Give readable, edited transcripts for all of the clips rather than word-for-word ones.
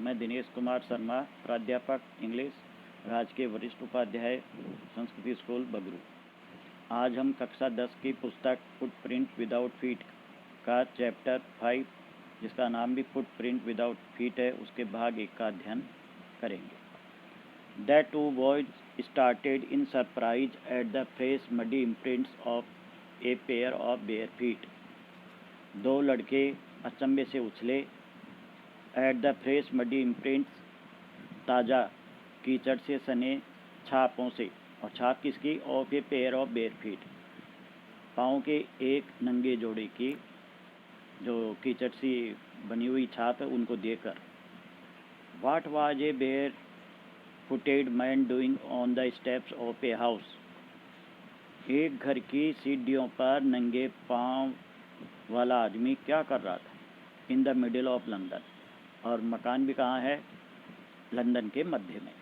मैं दिनेश कुमार शर्मा, प्राध्यापक इंग्लिश, राजकीय वरिष्ठ उपाध्याय, संस्कृति स्कूल बगरू। आज हम कक्षा 10 की पुस्तक फुटप्रिंट विदाउट फीट का चैप्टर 5, जिसका नाम भी फुटप्रिंट विदाउट फीट है, उसके भाग 1 का अध्ययन करेंगे। The two boys started in surprise at the fresh muddy imprints of a pair of bare feet. दो लड़के अचंभे से उछले at the fresh muddy imprints, ताज़ा कीचड़ से सने छापों से। और छाप किसकी? Of a pair of bare feet, पाँव के एक नंगे जोड़े की जो कीचड़ सी बनी हुई छाप है उनको देखकर। What was a barefooted man doing on the steps of a house. एक घर की सीढ़ियों पर नंगे पाँव वाला आदमी क्या कर रहा था? In the middle of London, और मकान भी कहाँ है? लंदन के मध्य में।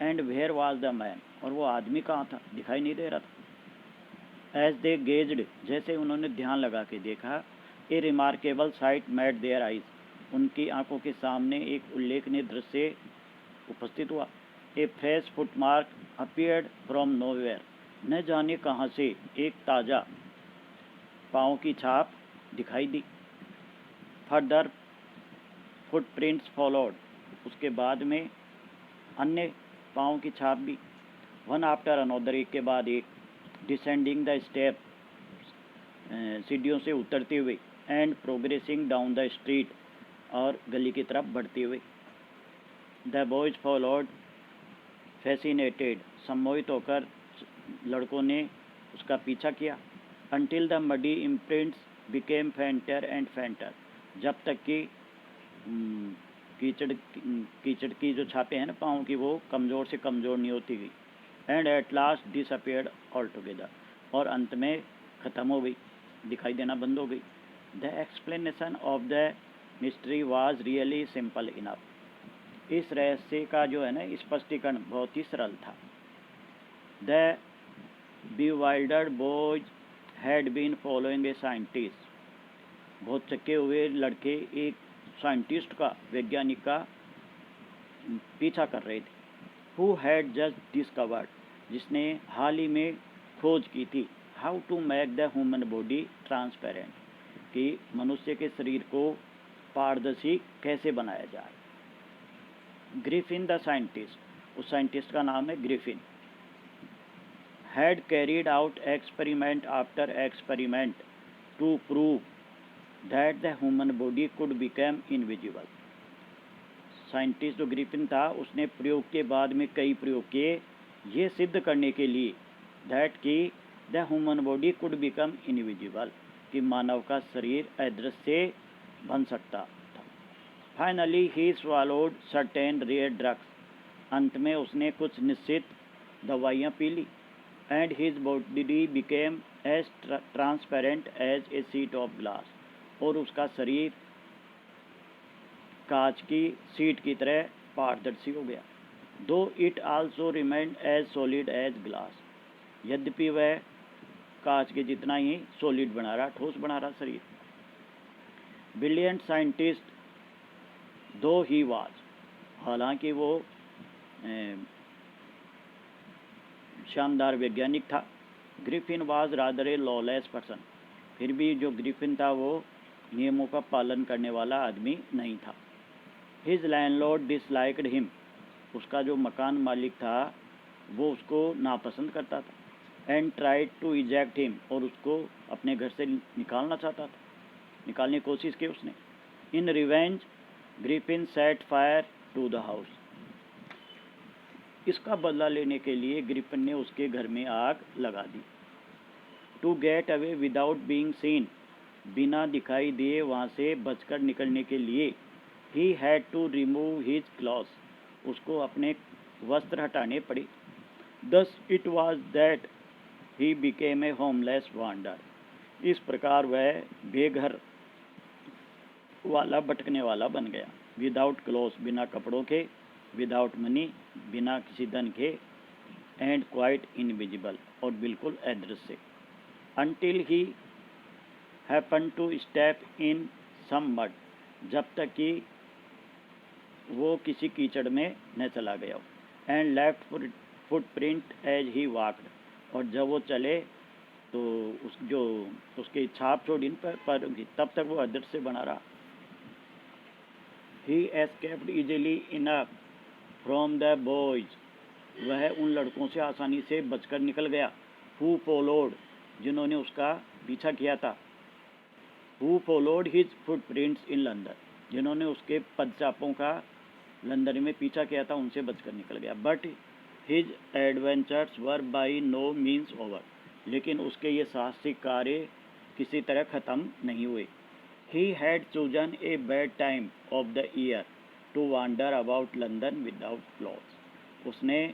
And where was the man, और वो आदमी कहाँ था? दिखाई नहीं दे रहा था। एज दे गेज्ड, जैसे उन्होंने ध्यान लगा के देखा, a remarkable sight met their eyes, उनकी आंखों के सामने एक उल्लेखनीय दृश्य उपस्थित हुआ। A fresh footmark appeared from nowhere, न जाने कहाँ से एक ताज़ा पाँव की छाप दिखाई दी। फर्दर फुटप्रिंट्स फॉलोड, उसके बाद में अन्य पाँव की छाप भी, वन आफ्टर अनोदर, एक के बाद एक, डिसेंडिंग द स्टेप, सीढ़ियों से उतरते हुए, and progressing down the street, और गली की तरफ बढ़ते हुए। द बॉयज फॉलोड फैसिनेटेड, सम्मोहित होकर लड़कों ने उसका पीछा किया। Until the muddy imprints became फेंटर and फेंटर, जब तक कि कीचड़ की जो छापें हैं ना पाँव की, वो कमज़ोर से कमज़ोर नहीं होती गई। And at last disappeared all together, और अंत में ख़त्म हो गई, दिखाई देना बंद हो गई। The explanation of the mystery was really simple enough, इस रहस्य का जो है ना स्पष्टीकरण बहुत ही सरल था। The bewildered boys had been following a scientist, बहुत चक्के हुए लड़के एक साइंटिस्ट का, वैज्ञानिक का पीछा कर रहे थे। हु हैड जस्ट डिस्कवर्ड, जिसने हाल ही में खोज की थी, how to make the human body transparent, कि मनुष्य के शरीर को पारदर्शी कैसे बनाया जाए। ग्रिफिन द साइंटिस्ट, उस साइंटिस्ट का नाम है ग्रिफिन, had carried out experiment after experiment to prove that the human body could become invisible। Scientist जो ग्रिफिन था, उसने प्रयोग के बाद में कई प्रयोग किए ये सिद्ध करने के लिए दैट कि the human body could become invisible, कि मानव का शरीर अदृश्य बन सकता था। Finally he swallowed certain rare drugs, अंत में उसने कुछ निश्चित दवाइयाँ पी ली। And his body became as transparent as a sheet of glass, और उसका शरीर कांच की शीट की तरह पारदर्शी हो गया। Though it also remained as solid as glass, यद्यपि वह कांच के जितना ही सॉलिड बना रहा, ठोस बना रहा शरीर। ब्रिलियंट साइंटिस्ट दो ही वाज, हालांकि वो शानदार वैज्ञानिक था। Griffin was rather A lawless person, फिर भी जो ग्रिफिन था वो नियमों का पालन करने वाला आदमी नहीं था। हिज लैंडलॉर्ड डिसलाइक्ड हिम, उसका जो मकान मालिक था वो उसको नापसंद करता था। And tried to eject him, और उसको अपने घर से निकालना चाहता था, निकालने की कोशिश की उसने। In revenge Griffin set fire to the house, इसका बदला लेने के लिए ग्रिफिन ने उसके घर में आग लगा दी। To get away without being seen, बिना दिखाई दिए वहाँ से बचकर निकलने के लिए he had to remove his clothes, उसको अपने वस्त्र हटाने पड़े। Thus it was that he became a homeless wanderer, इस प्रकार वह बेघर वाला, भटकने वाला बन गया। विदाउट क्लॉथ्स, बिना कपड़ों के, विदाउट मनी, बिना किसी धन के, एंड क्वाइट इनविजिबल, और बिल्कुल अदृश्य। Until he happen to step in some mud, जब तक कि वो किसी कीचड़ में न चला गया हो। And left footprint as he walked, और जब वो चले तो उसकी छाप छोड़ी इन पर की, तब तक वो अदृश्य बना रहा। He escaped easily enough from the boys, वह उन लड़कों से आसानी से बचकर निकल गया। हु फॉलोड, जिन्होंने उसका पीछा किया था। Who followed his footprints in London, जिन्होंने उसके पदचापों का लंदन में पीछा किया था, उनसे बचकर निकल गया। But his adventures were by no means over, लेकिन उसके ये साहसिक कार्य किसी तरह ख़त्म नहीं हुए। He had chosen a bad time of the year to wander about London without clothes, उसने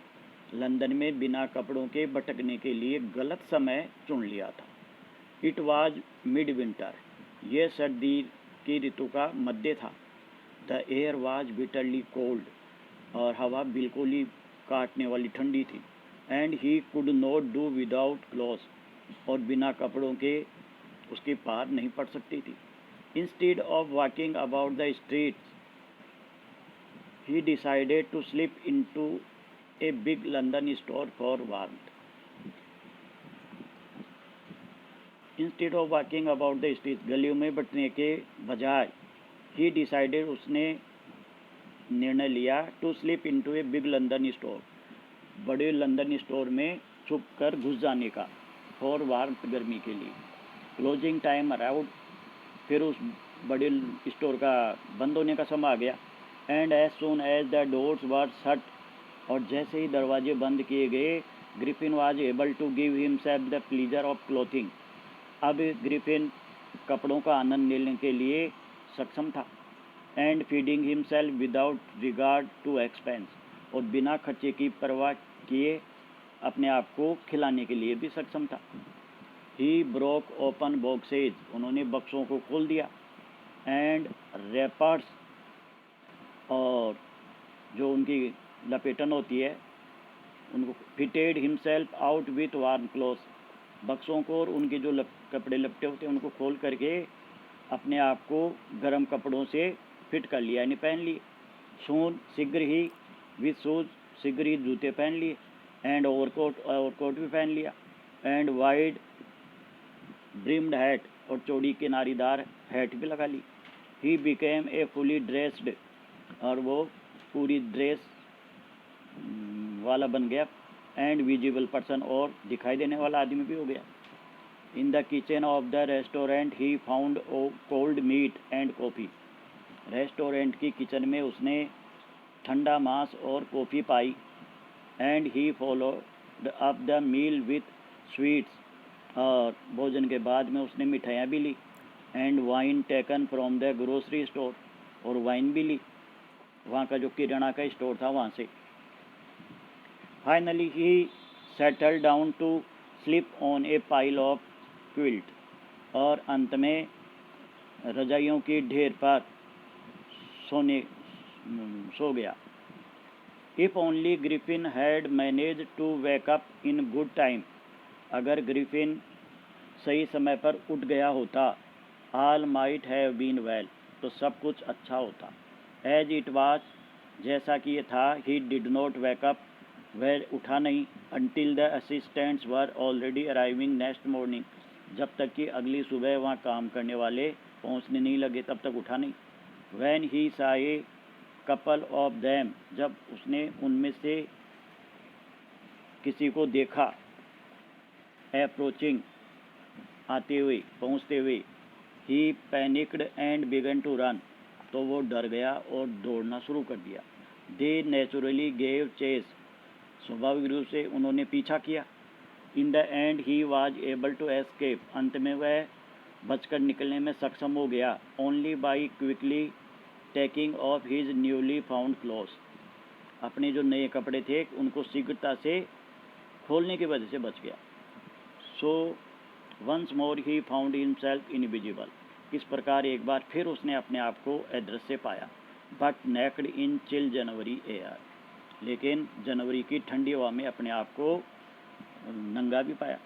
लंदन में बिना कपड़ों के भटकने के लिए गलत समय चुन लिया था। इट वाज मिड विंटर, यह सर्दी की ऋतु का मध्य था। The air was bitterly cold, और हवा बिल्कुल ही काटने वाली ठंडी थी। And he could not do without clothes, और बिना कपड़ों के उसकी पार नहीं पड़ सकती थी। Instead of walking about the streets, he decided to slip into a big London store for warmth. Instead of walking about the street, गलियों में बटने के बजाय, ही डिसाइडेड, उसने निर्णय लिया, to slip into a big London store, बड़े London store में छुप कर घुस जाने का, फॉर वार्मथ, गर्मी के लिए। क्लोजिंग टाइम अराउंड, फिर उस बड़े स्टोर का बंद होने का समय आ गया। And as soon as the doors were shut, और जैसे ही दरवाजे बंद किए गए, Griffin was able to give himself the pleasure of clothing, अब ग्रिफिन कपड़ों का आनंद लेने के लिए सक्षम था। And feeding himself without regard to expense, और बिना खर्चे की परवाह किए अपने आप को खिलाने के लिए भी सक्षम था। ही ब्रोक ओपन बॉक्सेज, उन्होंने बक्सों को खोल दिया। एंड रैपर्स, और जो उनकी लपेटन होती है उनको, fitted himself out with warm clothes, बक्सों को और उनके जो कपड़े लपटे होते हैं उनको खोल करके अपने आप को गर्म कपड़ों से फिट कर लिया, यानी पहन लिए। शूज, शीघ्र ही, विथ शूज, शीघ्र ही जूते पहन लिए। एंड ओवरकोट भी पहन लिया। एंड वाइड ब्रिम्ड हैट, और चौड़ी किनारीदार हैट भी लगा ली। He became a fully dressed, और वो पूरी ड्रेस वाला बन गया। एंड विजिबल पर्सन, और दिखाई देने वाला आदमी भी हो गया। In the kitchen of the restaurant he found cold meat and coffee, restaurant की किचन में उसने ठंडा मांस और कॉफ़ी पाई। And he followed up the meal with sweets, और भोजन के बाद में उसने मिठाइयाँ भी ली। And wine taken from the grocery store, और वाइन भी ली वहाँ का जो किराना का स्टोर था वहाँ से। Finally he settle down to sleep on a pile of quilt, और अंत में रजाइयों की ढेर पर सो गया। If only Griffin had manage to wake up in good time, अगर ग्रिफिन सही समय पर उठ गया होता, all might have been well, तो सब कुछ अच्छा होता। एज इट वाज, जैसा कि ये था, he did not wake up, वह उठा नहीं। Until the assistants were already arriving next morning, जब तक कि अगली सुबह वहाँ काम करने वाले पहुँचने नहीं लगे तब तक उठा नहीं। वैन ही सा ए कपल ऑफ दैम, जब उसने उनमें से किसी को देखा, अप्रोचिंग, आते हुए, पहुँचते हुए, he panicked and began to run, तो वो डर गया और दौड़ना शुरू कर दिया। दे नेचुरली गेव चेस, स्वाभाविक रूप से उन्होंने पीछा किया। In the end he was able to escape, अंत में वह बचकर निकलने में सक्षम हो गया। Only by quickly taking off his newly found clothes, अपने जो नए कपड़े थे उनको शीघ्रता से खोलने की वजह से बच गया। So once more he found himself invisible, इस प्रकार एक बार फिर उसने अपने आप को अदृश्य पाया। But naked in chill January air, लेकिन जनवरी की ठंडी हवा में अपने आप को नंगा भी पाया।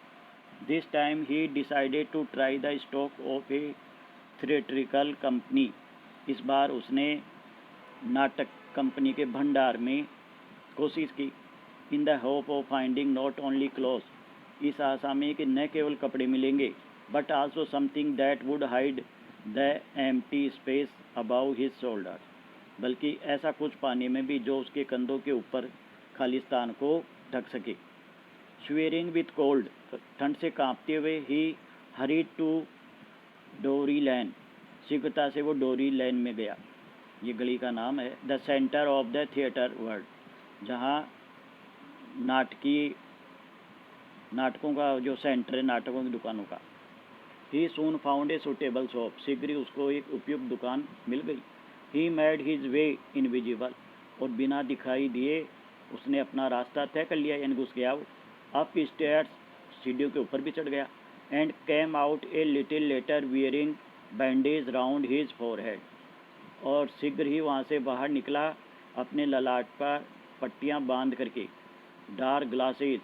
This time he decided to try the stock of a theatrical company, इस बार उसने नाटक कंपनी के भंडार में कोशिश की, in the hope of finding not only cloth, इस आशा में कि न केवल कपड़े मिलेंगे but also something that would hide the empty space above his shoulder, बल्कि ऐसा कुछ पाने में भी जो उसके कंधों के ऊपर खालिस्तान को ढक सके। स्वेरिंग विथ कोल्ड, ठंड से कांपते हुए ही हरी टू डोरी लैन, शीघ्रता से वो डोरी लैन में गया, ये गली का नाम है। The centre of the theatre world, जहाँ नाटकों का जो सेंटर है, नाटकों की दुकानों का। ही सून फाउंड ए सुटेबल शॉप, शीघ्र ही उसको एक उपयुक्त दुकान मिल गई। He made his way invisible, और बिना दिखाई दिए उसने अपना रास्ता तय कर लिया, यानी घुस गया वो। अप स्टेयर्स, सीढ़ियों के ऊपर भी चढ़ गया। And came out a little letter wearing bandage round his forehead, और शीघ्र ही वहाँ से बाहर निकला अपने ललाट पर पट्टियाँ बांध करके। डार्क ग्लासेस,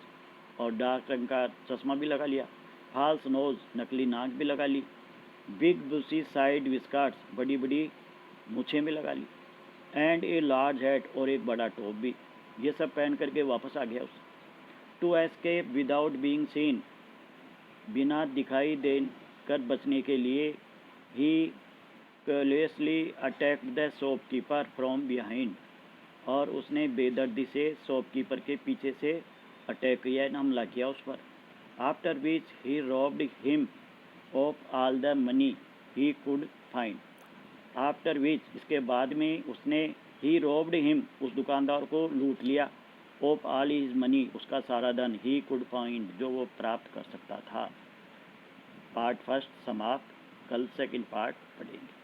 और डार्क रंग का चश्मा भी लगा लिया। फाल्स नोज, नकली नाक भी लगा ली। बिग बुशी साइड विस्कर्ट्स, बड़ी बड़ी मूछें भी लगा ली। एंड ए लार्ज हैट, और एक बड़ा टोप भी। ये सब पहन करके वापस आ गया उसे। To escape without being seen, बिना दिखाई देकर बचने के लिए। He carelessly attacked the shopkeeper from behind, और उसने बेदर्दी से शॉपकीपर के पीछे से अटैक किया, हमला किया उस पर। After which he robbed him of all the money he could find, after which, इसके बाद में उसने ही रॉब्ड हिम, उस दुकानदार को लूट लिया, ऑफ ऑल हिज मनी, उसका सारा धन, ही कुड फाइंड, जो वो प्राप्त कर सकता था। पार्ट फर्स्ट समाप्त। कल सेकंड पार्ट पढ़ेंगे।